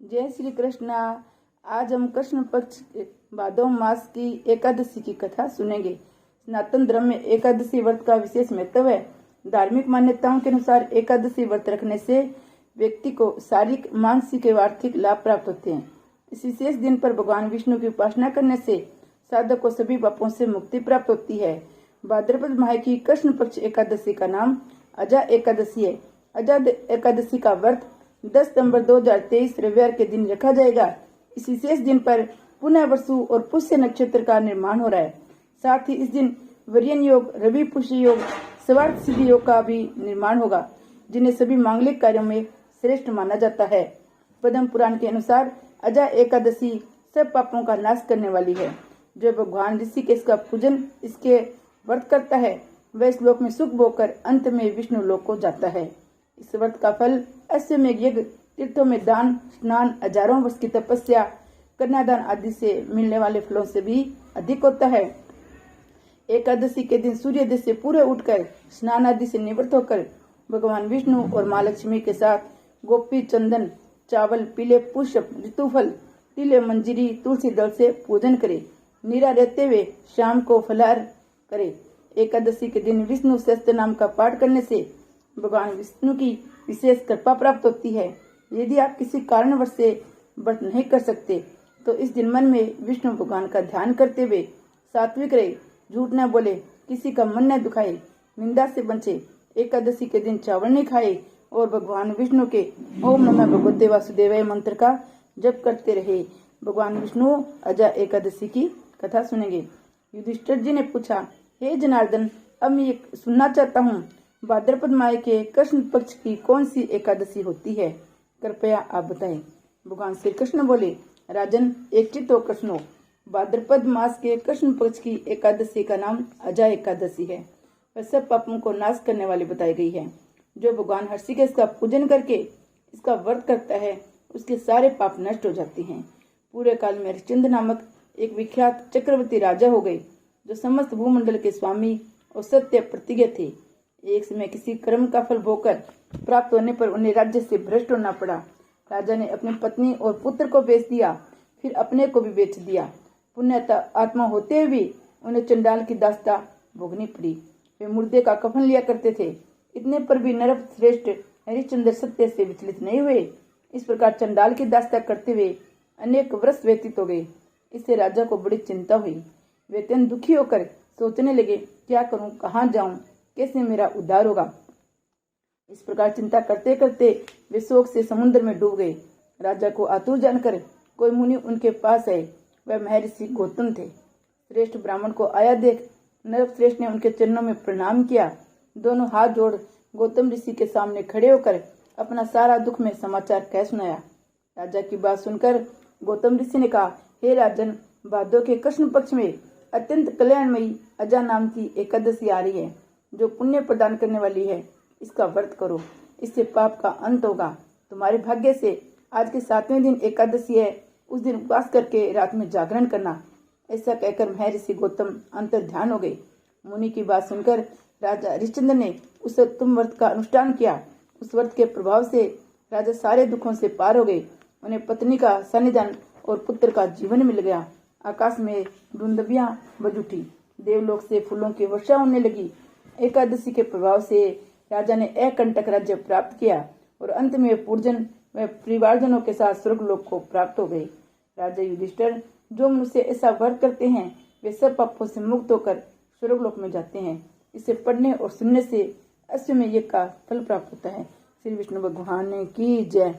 जय श्री कृष्ण। आज हम कृष्ण पक्ष भादव मास की एकादशी की कथा सुनेंगे। सनातन धर्म में एकादशी व्रत का विशेष महत्व है। धार्मिक मान्यताओं के अनुसार एकादशी व्रत रखने से व्यक्ति को शारीरिक, मानसिक एवं आर्थिक लाभ प्राप्त होते हैं। इस विशेष दिन पर भगवान विष्णु की उपासना करने से साधक को सभी पापों से मुक्ति प्राप्त होती है। भाद्रपद माह की कृष्ण पक्ष एकादशी का नाम अजा एकादशी है। अजा एकादशी का व्रत 10 सितंबर 2023 रविवार के दिन रखा जाएगा। इस विशेष दिन पर पुनः वसु और पुष्य नक्षत्र का निर्माण हो रहा है। साथ ही इस दिन वरियन योग, रवि पुष्य योग, स्वार्थ सिद्धि योग का भी निर्माण होगा, जिन्हें सभी मांगलिक कार्यों में श्रेष्ठ माना जाता है। पद्म पुराण के अनुसार अजा एकादशी सब पापों का नाश करने वाली है। जो भगवान ऋषिकेश का पूजन इसके व्रत करता है वह इस लोक में सुख भोगकर अंत में विष्णु लोक को जाता है। इस व्रत का फल अश्वमेध यज्ञ, तीर्थों में दान, स्नान, हजारों वर्ष की तपस्या, कन्यादान आदि से मिलने वाले फलों से भी अधिक होता है। एकादशी के दिन सूर्योदय से पूरे उठकर स्नान आदि से निवृत्त होकर भगवान विष्णु और माँ लक्ष्मी के साथ गोपी चंदन, चावल, पीले पुष्प, ऋतुफल, तिले, मंजीरी, तुलसी दल से पूजन करे। नीरा रहते हुए शाम को फलाहार करे। एकादशी के दिन विष्णु सहस्त्र नाम का पाठ करने से भगवान विष्णु की विशेष कृपा प्राप्त होती है। यदि आप किसी कारणवश से व्रत नहीं कर सकते तो इस दिन मन में विष्णु भगवान का ध्यान करते हुए सात्विक रहे, झूठ न बोले, किसी का मन न दुखाए, निंदा से बचे, एकादशी के दिन चावल नहीं खाए और भगवान विष्णु के ओम नमः भगवते वासुदेवाय मंत्र का जप करते रहे। भगवान विष्णु अजा एकादशी की कथा सुनेंगे। युधिष्ठिर जी ने पूछा, हे जनार्दन, अब मैं ये सुनना चाहता हूँ, भाद्रपद माह के कृष्ण पक्ष की कौन सी एकादशी होती है? कृपया आप बताएं। भगवान श्री कृष्ण बोले, राजन, एक चित्त होकर सुनो। भाद्रपद मास के कृष्ण पक्ष की एकादशी का नाम अजा एकादशी है। वह सब पापों को नाश करने वाली बताई गई है। जो भगवान ऋषिकेश का पूजन करके इसका व्रत करता है उसके सारे पाप नष्ट हो जाते हैं। पूरे काल में हरिश्चंद्र नामक एक विख्यात चक्रवर्ती राजा हो गए, जो समस्त भूमंडल के स्वामी और सत्य प्रतिज्ञ थे। एक समय किसी कर्म का फल भोगकर प्राप्त होने पर उन्हें राज्य से भ्रष्ट होना पड़ा। राजा ने अपनी पत्नी और पुत्र को बेच दिया, फिर अपने को भी बेच दिया। पुण्य आत्मा होते हुए उन्हें चंडाल की दास्ता भोगनी पड़ी। वे मुर्दे का कफन लिया करते थे। इतने पर भी नरक श्रेष्ठ हरिश्चंद्र सत्य से विचलित नहीं हुए। इस प्रकार चंडाल की दास्ता करते हुए अनेक वर्ष व्यतीत हो गए। इससे राजा को बड़ी चिंता हुई। वे अत्यंत दुखी होकर सोचने लगे, क्या करूं, कहाँ जाऊं, कैसे मेरा उद्धार होगा। इस प्रकार चिंता करते करते वे शोक से समुद्र में डूब गए। राजा को आतुर जानकर कोई मुनि उनके पास आए। वह महर्षि गौतम थे। श्रेष्ठ ब्राह्मण को आया देख नरक श्रेष्ठ ने उनके चरणों में प्रणाम किया। दोनों हाथ जोड़ गौतम ऋषि के सामने खड़े होकर अपना सारा दुख में समाचार कह सुनाया। राजा की बात सुनकर गौतम ऋषि ने कहा, हे राजन, भादों के कृष्ण पक्ष में अत्यंत कल्याणमयी अजा नाम की एकादशी आ रही है, जो पुण्य प्रदान करने वाली है। इसका व्रत करो, इससे पाप का अंत होगा। तुम्हारे भाग्य से आज के 7वें दिन एकादशी है। उस दिन उपवास करके रात में जागरण करना। ऐसा कहकर महर्षि गौतम अंतर ध्यान हो गए। मुनि की बात सुनकर राजा हरिश्चंद्र ने उस उत्तम व्रत का अनुष्ठान किया। उस व्रत के प्रभाव से राजा सारे दुखों से पार हो गए। उन्हें पत्नी का सानिध्यान और पुत्र का जीवन मिल गया। आकाश में धुंधबियां बज उठी। देवलोक से फूलों की वर्षा होने लगी। एकादशी के प्रभाव से राजा ने अकंटक राज्य प्राप्त किया और अंत में पूजन व परिवारजनों के साथ स्वर्गलोक को प्राप्त हो गए। राजा युधिष्ठिर, जो मनुष्य ऐसा व्रत करते हैं वे सब पापों से मुक्त होकर स्वर्गलोक में जाते हैं। इसे पढ़ने और सुनने से अश्वमेध यज्ञ का फल प्राप्त होता है। श्री विष्णु भगवान की जय।